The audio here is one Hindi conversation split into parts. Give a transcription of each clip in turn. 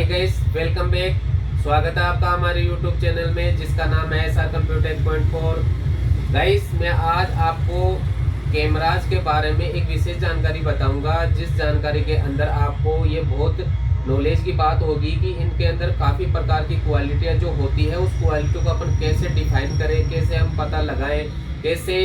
Hi guys, welcome back. स्वागत है आपका हमारे यूट्यूब चैनल में जिसका नाम है SR कंप्यूटर पॉइंट 4। गाइस, मैं आज आपको कैमराज के बारे में एक विशेष जानकारी बताऊंगा, जिस जानकारी के अंदर आपको ये बहुत नॉलेज की बात होगी कि इनके अंदर काफ़ी प्रकार की क्वालिटियाँ जो होती है, उस क्वालिटी को अपन कैसे डिफाइन करें, कैसे हम पता लगाएं, कैसे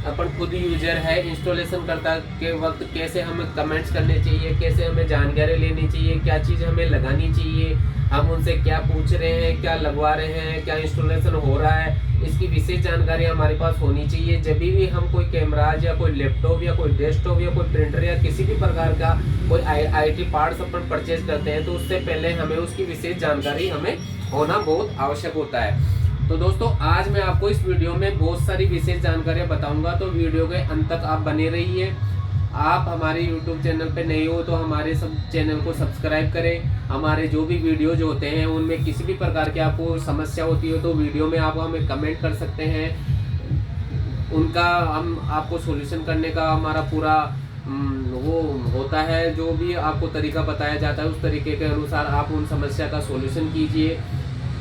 अपन खुद यूजर है इंस्टॉलेशन करता के वक्त कैसे हमें कमेंट्स करने चाहिए, कैसे हमें जानकारी लेनी चाहिए, क्या चीज़ हमें लगानी चाहिए, हम उनसे क्या पूछ रहे हैं, क्या लगवा रहे हैं, क्या इंस्टॉलेशन हो रहा है, इसकी विशेष जानकारी हमारे पास होनी चाहिए। जब भी हम कोई कैमराज या कोई लैपटॉप या कोई डेस्कटॉप या कोई प्रिंटर या किसी भी प्रकार का कोई IT पार्ट्स अपन परचेज करते हैं, तो उससे पहले हमें उसकी विशेष जानकारी हमें होना बहुत आवश्यक होता है। तो दोस्तों, आज मैं आपको इस वीडियो में बहुत सारी विशेष जानकारियां बताऊंगा, तो वीडियो के अंत तक आप बने रहिए। आप हमारे YouTube चैनल पे नए हो तो हमारे सब चैनल को सब्सक्राइब करें। हमारे जो भी वीडियोज होते हैं उनमें किसी भी प्रकार की आपको समस्या होती है तो वीडियो में आप हमें कमेंट कर सकते हैं, उनका हम आपको सॉल्यूशन करने का हमारा पूरा वो होता है। जो भी आपको तरीका बताया जाता है उस तरीके के अनुसार आप उन समस्या का सॉल्यूशन कीजिए।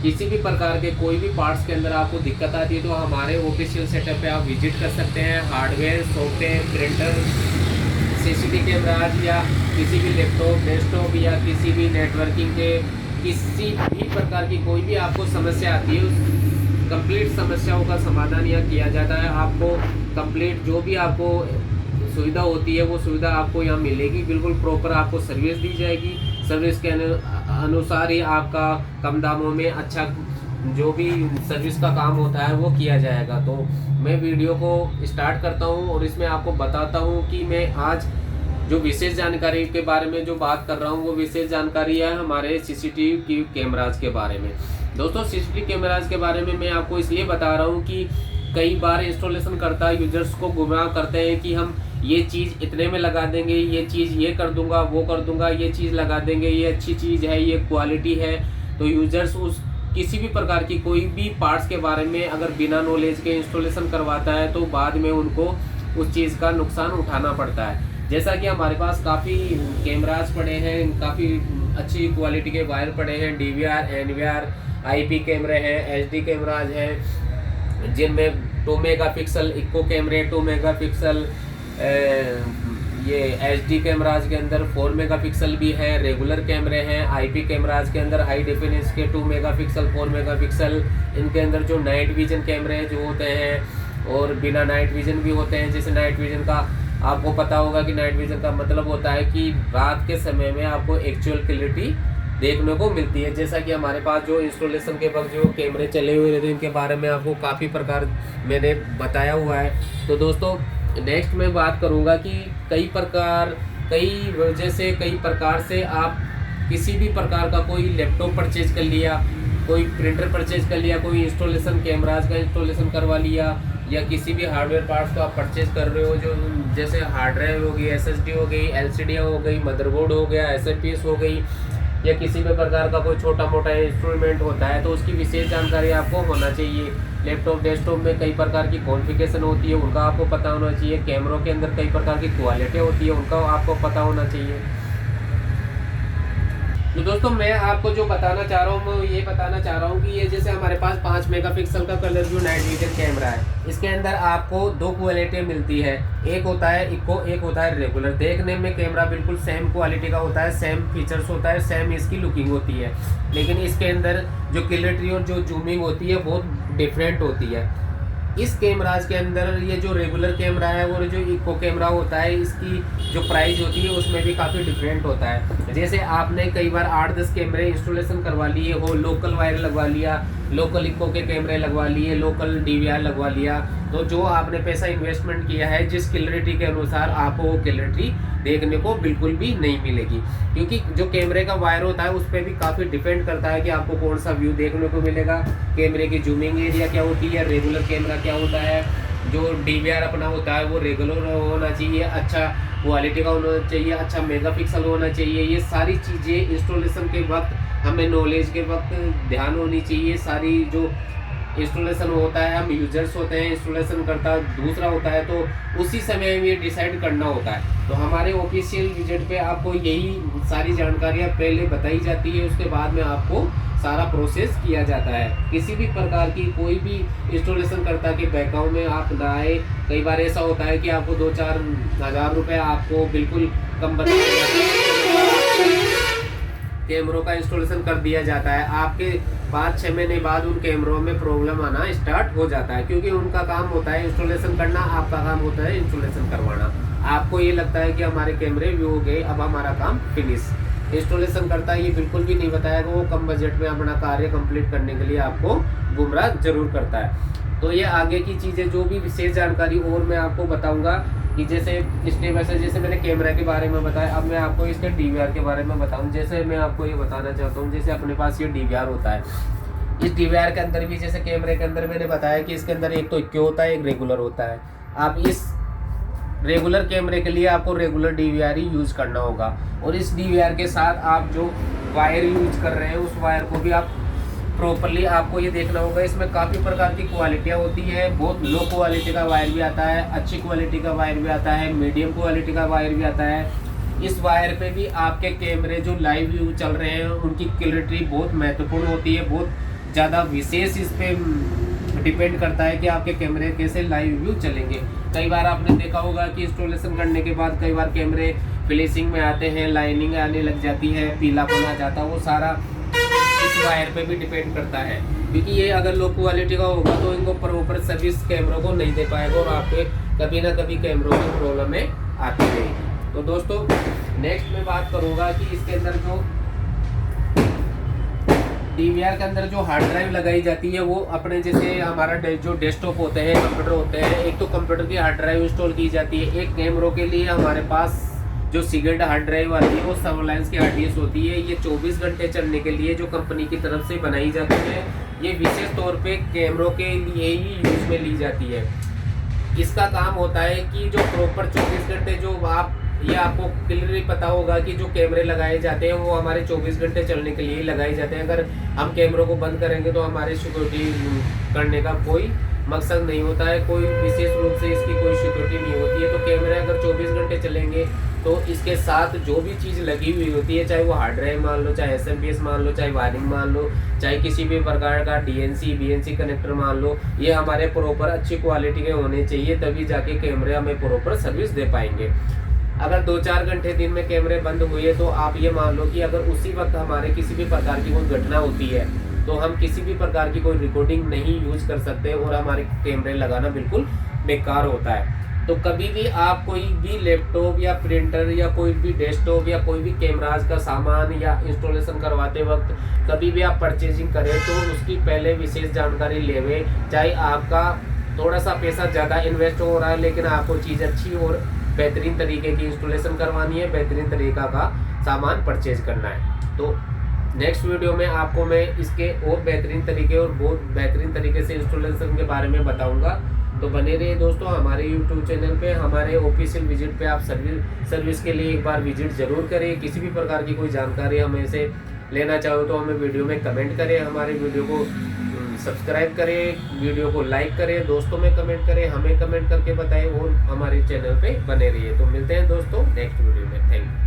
किसी भी प्रकार के कोई भी पार्ट्स के अंदर आपको दिक्कत आती है तो हमारे ऑफिशियल सेटअप पे आप विजिट कर सकते हैं। Hardware, software, printer, CCTV cameras या किसी भी लैपटॉप, डेस्कटॉप या किसी भी नेटवर्किंग के किसी भी प्रकार की कोई भी आपको समस्या आती है, उस कंप्लीट समस्याओं का समाधान यहाँ किया जाता है। आपको कंप्लीट जो भी आपको सुविधा होती है वो सुविधा आपको यहाँ मिलेगी, बिल्कुल प्रॉपर आपको सर्विस दी जाएगी। सर्विस के अनुसार ही आपका कम दामों में अच्छा जो भी सर्विस का काम होता है वो किया जाएगा। तो मैं वीडियो को स्टार्ट करता हूँ और इसमें आपको बताता हूँ कि मैं आज जो विशेष जानकारी के बारे में जो बात कर रहा हूँ वो विशेष जानकारी है हमारे CCTV कैमराज के बारे में। दोस्तों, CCTV कैमराज के बारे में मैं आपको इसलिए बता रहा हूँ कि कई बार इंस्टॉलेशन करता यूजर्स को गुमराह करते हैं कि हम ये चीज़ इतने में लगा देंगे, ये चीज़ ये कर दूंगा, वो कर दूंगा, ये चीज़ लगा देंगे, ये अच्छी चीज़ है, ये क्वालिटी है। तो यूजर्स उस किसी भी प्रकार की कोई भी पार्ट्स के बारे में अगर बिना नॉलेज के इंस्टॉलेशन करवाता है तो बाद में उनको उस चीज़ का नुकसान उठाना पड़ता है। जैसा कि हमारे पास काफ़ी कैमराज पड़े हैं, काफ़ी अच्छी क्वालिटी के वायर पड़े हैं, DVR, NVR, IP कैमरे हैं, HD कैमराज हैं, जिनमें 2 मेगापिक्सल इको कैमरे, 2 मेगापिक्सल ये HD कैमराज के अंदर 4 मेगापिक्सल भी है, रेगुलर कैमरे हैं। IP कैमराज के अंदर हाई डेफिनेशन के 2 मेगापिक्सल, 4 मेगापिक्सल, इनके अंदर जो नाइट विजन कैमरे जो होते हैं और बिना नाइट विजन भी होते हैं। जैसे नाइट विजन का आपको पता होगा कि नाइट विजन का मतलब होता है कि रात के समय में आपको एक्चुअल क्लैरिटी देखने को मिलती है। जैसा कि हमारे पास जो इंस्टॉलेशन के वक्त जो कैमरे चले हुए रहते हैं इनके बारे में आपको काफ़ी प्रकार मैंने बताया हुआ है। तो दोस्तों, नेक्स्ट मैं बात करूंगा कि कई प्रकार से आप किसी भी प्रकार का कोई लैपटॉप परचेज कर लिया, कोई प्रिंटर परचेज कर लिया, कोई इंस्टॉलेशन कैमराज का इंस्टॉलेशन करवा लिया, या किसी भी हार्डवेयर पार्ट्स को आप परचेज कर रहे हो, जो जैसे हार्ड ड्राइव हो गई, SSD हो गई, LCD हो गई, मदरबोर्ड हो गया, SMPS हो गई, या किसी भी प्रकार का कोई छोटा मोटा इंस्ट्रूमेंट होता है तो उसकी विशेष जानकारी आपको होना चाहिए। लैपटॉप, डेस्कटॉप में कई प्रकार की कॉन्फ़िगरेशन होती है, उनका आपको पता होना चाहिए। कैमरों के अंदर कई प्रकार की क्वालिटी होती है, उनका आपको पता होना चाहिए। तो दोस्तों, मैं आपको जो बताना चाह रहा हूँ मैं ये बताना चाह रहा हूँ कि ये जैसे हमारे पास 5 मेगापिक्सल का कलर जो नाइट विजन कैमरा है, इसके अंदर आपको 2 क्वालिटी मिलती है। एक होता है इको, एक होता है रेगुलर। देखने में कैमरा बिल्कुल सेम क्वालिटी का होता है, सेम फीचर्स होता है, सेम इसकी लुकिंग होती है, लेकिन इसके अंदर जो क्लैरिटी और जो जूमिंग होती है बहुत डिफरेंट होती है। इस कैमराज के अंदर ये जो रेगुलर कैमरा है और जो इको कैमरा होता है, इसकी जो प्राइस होती है उसमें भी काफ़ी डिफरेंट होता है। जैसे आपने कई बार 8-10 कैमरे इंस्टॉलेशन करवा लिए हो, लोकल वायर लगवा लिया, लोकल इको के कैमरे लगवा लिए, लोकल DVR लगवा लिया, तो जो आपने पैसा इन्वेस्टमेंट किया है जिस क्लैरिटी के अनुसार आपको वो क्लैरिटी देखने को बिल्कुल भी नहीं मिलेगी, क्योंकि जो कैमरे का वायर होता है उस पर भी काफ़ी डिपेंड करता है कि आपको कौन सा व्यू देखने को मिलेगा, कैमरे की जूमिंग एरिया क्या होती है, रेगुलर कैमरा क्या होता है, जो DVR अपना होता है वो रेगुलर होना चाहिए, अच्छा क्वालिटी का होना चाहिए, अच्छा मेगापिक्सल होना चाहिए। ये सारी चीज़ें इंस्टॉलेशन के वक्त हमें नॉलेज के वक्त ध्यान होनी चाहिए। सारी जो इंस्टॉलेशन होता है, हम यूजर्स होते हैं, इंस्टॉलेशन करता दूसरा होता है, तो उसी समय में डिसाइड करना होता है। तो हमारे ऑफिशियल विजिट पे आपको यही सारी जानकारियाँ पहले बताई जाती है, उसके बाद में आपको सारा प्रोसेस किया जाता है। किसी भी प्रकार की कोई भी इंस्टॉलेशन करता कि बहकाव में आप ना आए। कई बार ऐसा होता है कि आपको 2-4 हज़ार रुपये आपको बिल्कुल कम बताया जाता है, कैमरों का इंस्टॉलेशन कर दिया जाता है, आपके 5-6 महीने बाद उन कैमरों में प्रॉब्लम आना स्टार्ट हो जाता है, क्योंकि उनका काम होता है इंस्टॉलेशन करना, आपका काम होता है इंस्टॉलेशन करवाना। आपको ये लगता है कि हमारे कैमरे व्यू हो गए, अब हमारा काम फिनिश। इंस्टॉलेशन करता है ये बिल्कुल भी नहीं बताएगा, वो कम बजट में अपना कार्य कंप्लीट करने के लिए आपको गुमराह जरूर करता है। तो ये आगे की चीज़ें जो भी विशेष जानकारी और मैं आपको बताऊंगा कि जैसे स्टेप बाय स्टेप, जैसे मैंने कैमरा के बारे में बताया, अब मैं आपको इसके DVR के बारे में बताऊं। जैसे मैं आपको ये बताना चाहता हूँ, जैसे अपने पास ये DVR होता है, इस DVR के अंदर भी जैसे कैमरे के अंदर मैंने बताया कि इसके अंदर एक तो इक्यो होता है, एक रेगुलर होता है। आप इस रेगुलर कैमरे के लिए आपको रेगुलर DVR ही यूज़ करना होगा, और इस DVR के साथ आप जो वायर यूज कर रहे हैं उस वायर को भी आप प्रॉपरली आपको ये देखना होगा। इसमें काफ़ी प्रकार की क्वालिटियाँ होती है, बहुत लो क्वालिटी का वायर भी आता है, अच्छी क्वालिटी का वायर भी आता है, मीडियम क्वालिटी का वायर भी आता है। इस वायर पे भी आपके कैमरे जो लाइव व्यू चल रहे हैं उनकी क्लैरिटी बहुत महत्वपूर्ण होती है, बहुत ज़्यादा विशेष इस पर डिपेंड करता है कि आपके कैमरे कैसे लाइव व्यू चलेंगे। कई बार आपने देखा होगा कि इंस्टॉलेशन करने के बाद कई बार कैमरे फिनिशिंग में आते हैं, लाइनिंग आने लग जाती है, पीलापन आ जाता है, वो सारा इस वायर पे भी डिपेंड करता है, क्योंकि ये अगर लो क्वालिटी का होगा तो इनको प्रॉपर सर्विस कैमरों को नहीं दे पाएगा और आपके कभी ना कभी कैमरों की प्रॉब्लम में आती रहेगी। तो दोस्तों नेक्स्ट मैं बात करूँगा कि इसके अंदर जो DVR के अंदर जो हार्ड ड्राइव लगाई जाती है वो अपने जैसे हमारा जो डेस्कटॉप होते हैं, कंप्यूटर होते हैं, एक तो कंप्यूटर की हार्ड ड्राइव इंस्टॉल की जाती है, एक कैमरों के लिए हमारे पास जो सिगरेट हार्ड ड्राइव आती है वो सर्वलाइंस की हार्ड डिस्क होती है। ये 24 घंटे चलने के लिए जो कंपनी की तरफ से बनाई जाती है, ये विशेष तौर पे कैमरों के लिए ही यूज में ली जाती है। इसका काम होता है कि जो प्रॉपर 24 घंटे जो ये आपको क्लियरली पता होगा कि जो कैमरे लगाए जाते हैं वो हमारे 24 घंटे चलने के लिए लगाए जाते हैं। अगर हम कैमरों को बंद करेंगे तो हमारी सिक्योरिटी करने का कोई मकसद नहीं होता है, कोई विशेष रूप से इसकी कोई सिक्योरिटी नहीं होती है। तो कैमरे अगर 24 घंटे चलेंगे तो इसके साथ जो भी चीज़ लगी हुई होती है, चाहे वो हार्ड ड्राइव मान लो, चाहे SMPS मान लो, चाहे वायरिंग मान लो, चाहे किसी भी प्रकार का DNC BNC कनेक्टर मान लो, ये हमारे प्रॉपर अच्छी क्वालिटी के होने चाहिए, तभी जाके कैमरे हमें प्रॉपर सर्विस दे पाएंगे। अगर 2-4 घंटे दिन में कैमरे बंद हुए तो आप ये मान लो कि अगर उसी वक्त हमारे किसी भी प्रकार की कोई घटना होती है तो हम किसी भी प्रकार की कोई रिकॉर्डिंग नहीं यूज कर सकते और हमारे कैमरे लगाना बिल्कुल बेकार होता है। तो कभी भी आप कोई भी लैपटॉप या प्रिंटर या कोई भी डेस्कटॉप या कोई भी कैमराज का सामान या इंस्टॉलेशन करवाते वक्त कभी भी आप परचेजिंग करें तो उसकी पहले विशेष जानकारी लेवे। चाहे आपका थोड़ा सा पैसा ज़्यादा इन्वेस्ट हो रहा है लेकिन आपको चीज़ अच्छी और बेहतरीन तरीके की इंस्टॉलेशन करवानी है, बेहतरीन तरीका का सामान परचेज करना है। तो नेक्स्ट वीडियो में आपको मैं इसके और बेहतरीन तरीके और बहुत बेहतरीन तरीके से इंस्टॉलेशन के बारे में बताऊंगा। तो बने रहिए दोस्तों हमारे YouTube चैनल पे। हमारे ऑफिशियल विजिट पे आप सर्विस के लिए एक बार विजिट जरूर करें। किसी भी प्रकार की कोई जानकारी हमें से लेना चाहो तो हमें वीडियो में कमेंट करें, हमारे वीडियो को सब्सक्राइब करें, वीडियो को लाइक करें, दोस्तों में कमेंट करें, हमें कमेंट करके बताएं और हमारे चैनल पे बने रहिए। तो मिलते हैं दोस्तों नेक्स्ट वीडियो में। Thank you.